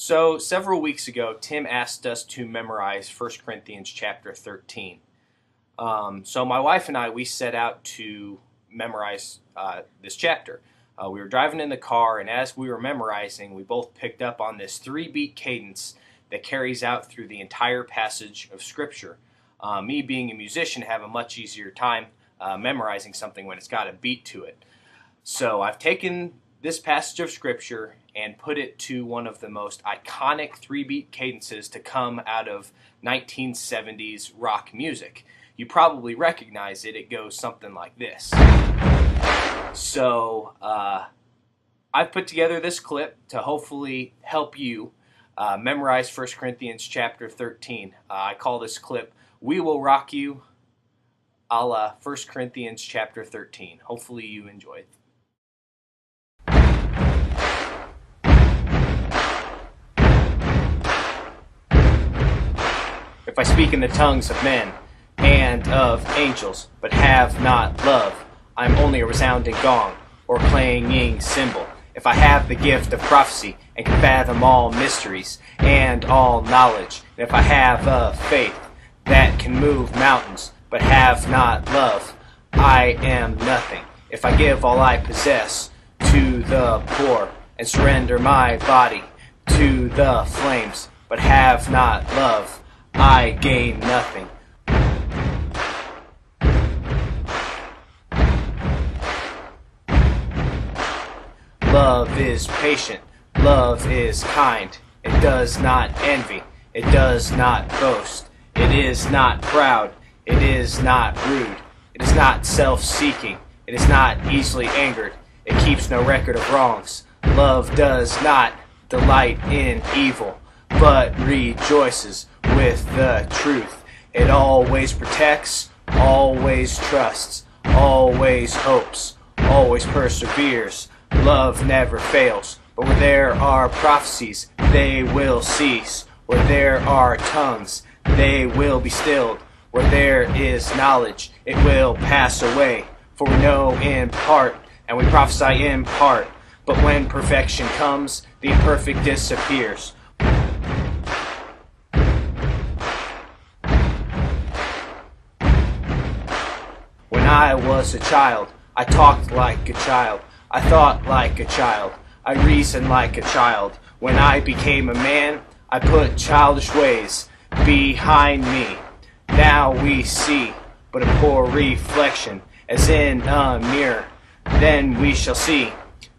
So several weeks ago, Tim asked us to memorize 1 Corinthians chapter 13. So my wife and I, we set out to memorize this chapter. We were driving in the car, and as we were memorizing, we both picked up on this three-beat cadence that carries out through the entire passage of Scripture. Me being a musician, have a much easier time memorizing something when it's got a beat to it. So I've taken this passage of Scripture and put it to one of the most iconic three-beat cadences to come out of 1970s rock music. You probably recognize it. It goes something like this. So I've put together this clip to hopefully help you memorize 1 Corinthians chapter 13. I call this clip, "We Will Rock You," a la 1 Corinthians chapter 13. Hopefully you enjoy it. If I speak in the tongues of men and of angels, but have not love, I am only a resounding gong or clanging cymbal. If I have the gift of prophecy and can fathom all mysteries and all knowledge, and if I have a faith that can move mountains, but have not love, I am nothing. If I give all I possess to the poor and surrender my body to the flames, but have not love, I gain nothing. Love is patient, love is kind. It does not envy, it does not boast. It is not proud, it is not rude. It is not self-seeking, it is not easily angered. It keeps no record of wrongs. Love does not delight in evil, but rejoices with the truth. It always protects, always trusts, always hopes, always perseveres. Love never fails, but where there are prophecies, they will cease. Where there are tongues, they will be stilled. Where there is knowledge, it will pass away. For we know in part, and we prophesy in part. But when perfection comes, the imperfect disappears. When I was a child, I talked like a child. I thought like a child. I reasoned like a child. When I became a man, I put childish ways behind me. Now we see but a poor reflection, as in a mirror. Then we shall see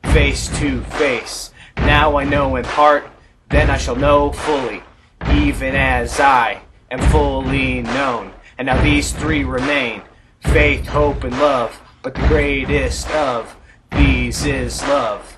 face to face. Now I know in part, then I shall know fully, even as I am fully known. And now these three remain, faith, hope, and love, but the greatest of these is love.